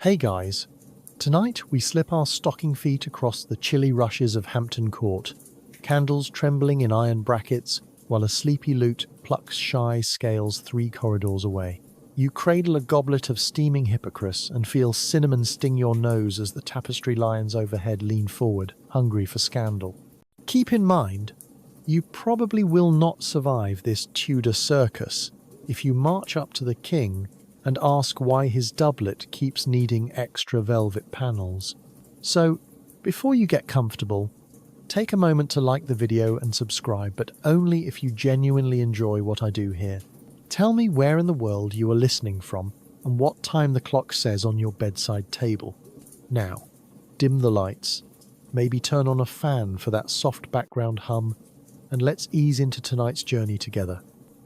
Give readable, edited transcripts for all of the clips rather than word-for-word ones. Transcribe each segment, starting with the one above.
Hey guys, tonight we slip our stocking feet across the chilly rushes of Hampton Court, candles trembling in iron brackets while a sleepy lute plucks shy scales 3 corridors away. You cradle a goblet of steaming hippocras and feel cinnamon sting your nose as the tapestry lions overhead lean forward, hungry for scandal. Keep in mind, you probably will not survive this Tudor circus if you march up to the king and ask why his doublet keeps needing extra velvet panels. So, before you get comfortable, take a moment to like the video and subscribe, but only if you genuinely enjoy what I do here. Tell me where in the world you are listening from and what time the clock says on your bedside table. Now, dim the lights, maybe turn on a fan for that soft background hum, and let's ease into tonight's journey together.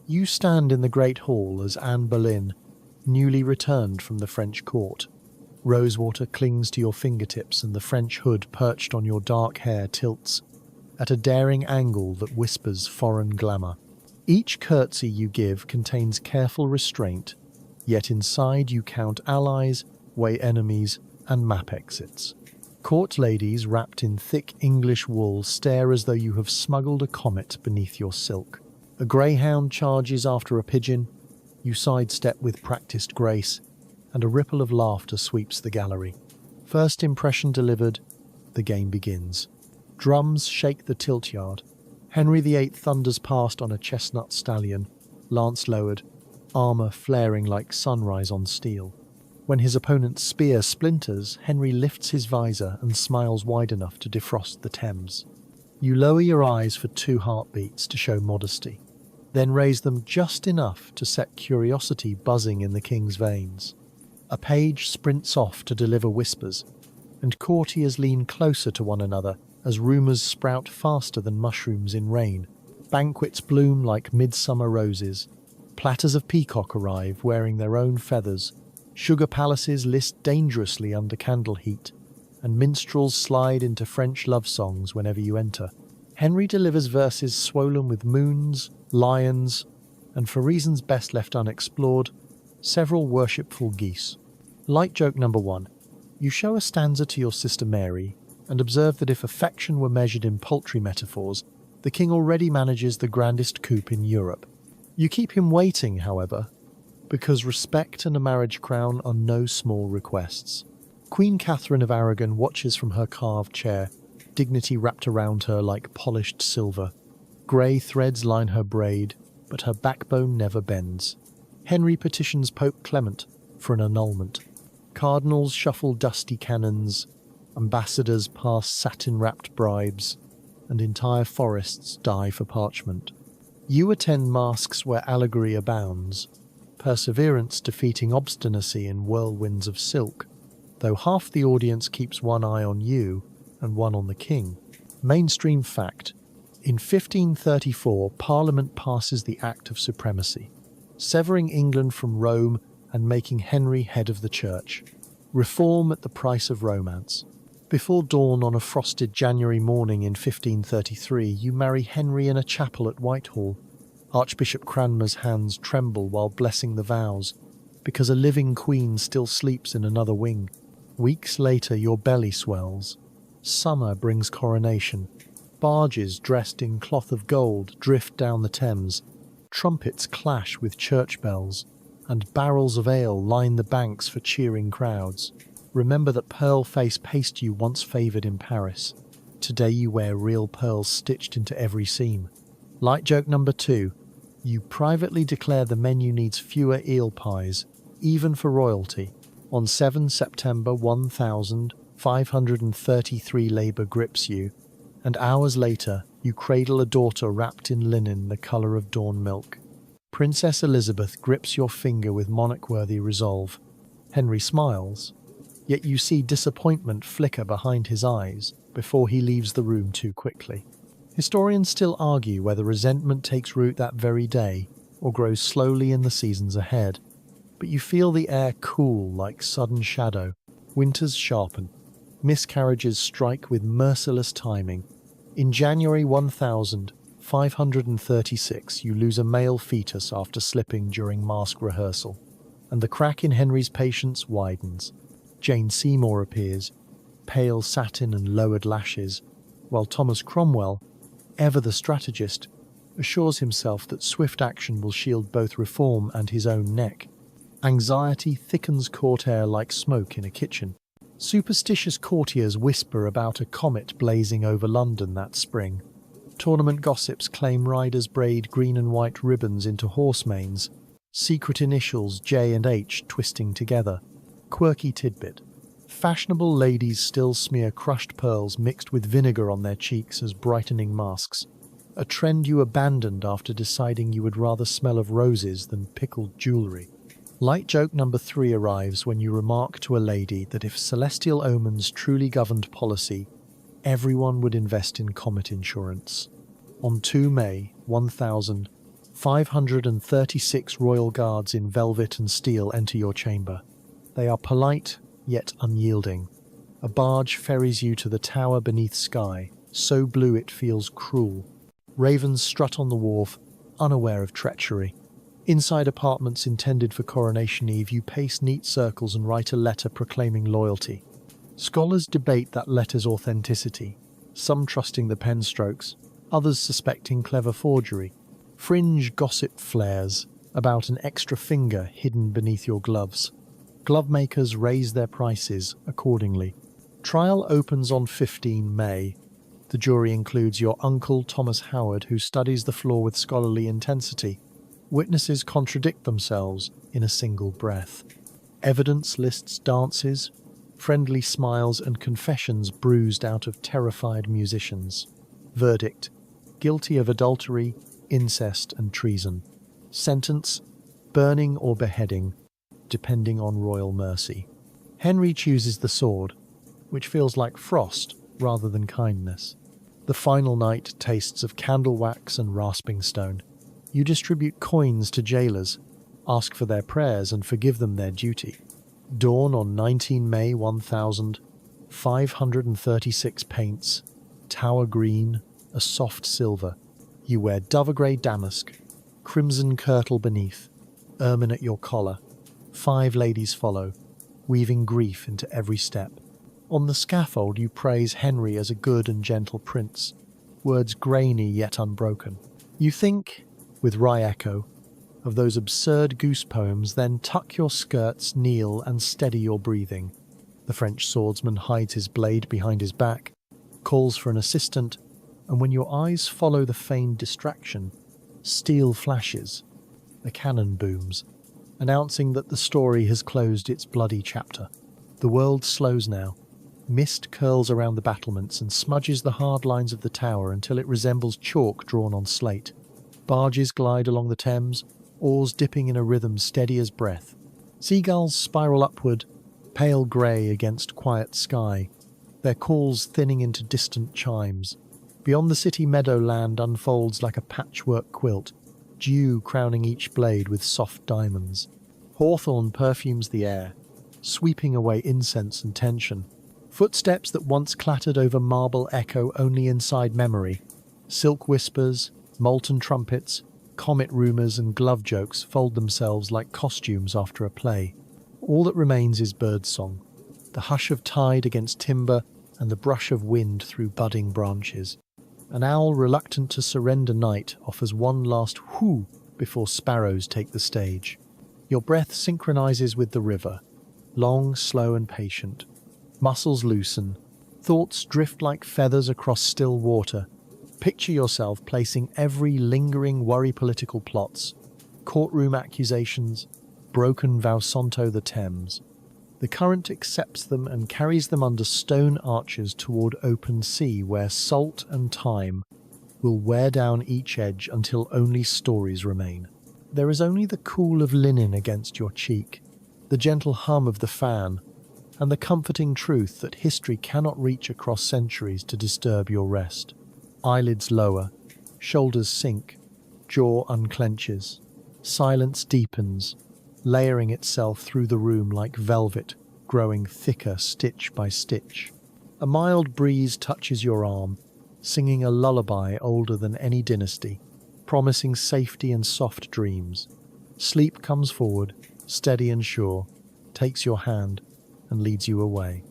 You stand in the Great Hall as Anne Boleyn, newly returned from the French court. Rosewater clings to your fingertips and the French hood perched on your dark hair tilts at a daring angle that whispers foreign glamour. Each curtsy you give contains careful restraint, yet inside you count allies, weigh enemies, and map exits. Court ladies wrapped in thick English wool stare as though you have smuggled a comet beneath your silk. A greyhound charges after a pigeon. You sidestep with practiced grace, and a ripple of laughter sweeps the gallery. First impression delivered, the game begins. Drums shake the tilt-yard. Henry VIII thunders past on a chestnut stallion, lance lowered, armour flaring like sunrise on steel. When his opponent's spear splinters, Henry lifts his visor and smiles wide enough to defrost the Thames. You lower your eyes for 2 heartbeats to show modesty, then raise them just enough to set curiosity buzzing in the king's veins. A page sprints off to deliver whispers, and courtiers lean closer to one another as rumours sprout faster than mushrooms in rain. Banquets bloom like midsummer roses. Platters of peacock arrive wearing their own feathers. Sugar palaces list dangerously under candle heat, and minstrels slide into French love songs whenever you enter. Henry delivers verses swollen with moons, lions, and for reasons best left unexplored, several worshipful geese. Light joke number 1. You show a stanza to your sister Mary and observe that if affection were measured in poultry metaphors, the king already manages the grandest coup in Europe. You keep him waiting, however, because respect and a marriage crown are no small requests. Queen Catherine of Aragon watches from her carved chair, dignity wrapped around her like polished silver. Grey threads line her braid, but her backbone never bends. Henry petitions Pope Clement for an annulment. Cardinals shuffle dusty cannons, ambassadors pass satin-wrapped bribes, and entire forests die for parchment. You attend masques where allegory abounds, perseverance defeating obstinacy in whirlwinds of silk, though half the audience keeps one eye on you and one on the king. Mainstream fact: in 1534, Parliament passes the Act of Supremacy, severing England from Rome and making Henry head of the church. Reform at the price of romance. Before dawn on a frosted January morning in 1533, you marry Henry in a chapel at Whitehall. Archbishop Cranmer's hands tremble while blessing the vows, because a living queen still sleeps in another wing. Weeks later, your belly swells. Summer brings coronation. Barges dressed in cloth of gold drift down the Thames. Trumpets clash with church bells, and barrels of ale line the banks for cheering crowds. Remember that pearl-face paste you once favoured in Paris. Today you wear real pearls stitched into every seam. Light joke number 2. You privately declare the menu needs fewer eel pies, even for royalty. On 7 September 1533 labour grips you, and hours later you cradle a daughter wrapped in linen the colour of dawn milk. Princess Elizabeth grips your finger with monarch-worthy resolve. Henry smiles, yet you see disappointment flicker behind his eyes before he leaves the room too quickly. Historians still argue whether resentment takes root that very day or grows slowly in the seasons ahead, but you feel the air cool like sudden shadow. Winters sharpen. Miscarriages strike with merciless timing. In January 1536, you lose a male fetus after slipping during mask rehearsal, and the crack in Henry's patience widens. Jane Seymour appears, pale satin and lowered lashes, while Thomas Cromwell, ever the strategist, assures himself that swift action will shield both reform and his own neck. Anxiety thickens court air like smoke in a kitchen. Superstitious courtiers whisper about a comet blazing over London that spring. Tournament gossips claim riders braid green and white ribbons into horse manes, secret initials J and H twisting together. Quirky tidbit. Fashionable ladies still smear crushed pearls mixed with vinegar on their cheeks as brightening masks, a trend you abandoned after deciding you would rather smell of roses than pickled jewellery. Light joke number 3 arrives when you remark to a lady that if celestial omens truly governed policy, everyone would invest in comet insurance. On 2 May 1536 royal guards in velvet and steel enter your chamber. They are polite, yet unyielding. A barge ferries you to the tower beneath sky, so blue it feels cruel. Ravens strut on the wharf, unaware of treachery. Inside apartments intended for Coronation Eve, you pace neat circles and write a letter proclaiming loyalty. Scholars debate that letter's authenticity, some trusting the pen strokes, others suspecting clever forgery. Fringe gossip flares about an extra finger hidden beneath your gloves. Glove makers raise their prices accordingly. Trial opens on 15 May. The jury includes your uncle Thomas Howard, who studies the flaw with scholarly intensity. Witnesses contradict themselves in a single breath. Evidence lists dances, friendly smiles and confessions bruised out of terrified musicians. Verdict: guilty of adultery, incest and treason. Sentence: burning or beheading, depending on royal mercy. Henry chooses the sword, which feels like frost rather than kindness. The final night tastes of candle wax and rasping stone. You distribute coins to jailers, ask for their prayers and forgive them their duty. Dawn on 19 May 1536 paints, tower green, a soft silver. You wear dove-grey damask, crimson kirtle beneath, ermine at your collar. 5 ladies follow, weaving grief into every step. On the scaffold you praise Henry as a good and gentle prince, words grainy yet unbroken. You think, with wry echo, of those absurd goose poems, then tuck your skirts, kneel and steady your breathing. The French swordsman hides his blade behind his back, calls for an assistant, and when your eyes follow the feigned distraction, steel flashes, a cannon booms, announcing that the story has closed its bloody chapter. The world slows now. Mist curls around the battlements and smudges the hard lines of the tower until it resembles chalk drawn on slate. Barges glide along the Thames, oars dipping in a rhythm steady as breath. Seagulls spiral upward, pale grey against quiet sky, their calls thinning into distant chimes. Beyond the city meadowland unfolds like a patchwork quilt, dew crowning each blade with soft diamonds. Hawthorn perfumes the air, sweeping away incense and tension. Footsteps that once clattered over marble echo only inside memory. Silk whispers, molten trumpets, comet rumours and glove jokes fold themselves like costumes after a play. All that remains is birdsong, the hush of tide against timber and the brush of wind through budding branches. An owl reluctant to surrender night offers one last whoo before sparrows take the stage. Your breath synchronizes with the river, long, slow and patient. Muscles loosen, thoughts drift like feathers across still water. Picture yourself placing every lingering worry political plots, courtroom accusations, broken Valsanto the Thames. The current accepts them and carries them under stone arches toward open sea where salt and time will wear down each edge until only stories remain. There is only the cool of linen against your cheek, the gentle hum of the fan, and the comforting truth that history cannot reach across centuries to disturb your rest. Eyelids lower, shoulders sink, jaw unclenches. Silence deepens, layering itself through the room like velvet, growing thicker stitch by stitch. A mild breeze touches your arm, singing a lullaby older than any dynasty, promising safety and soft dreams. Sleep comes forward, steady and sure, takes your hand, and leads you away.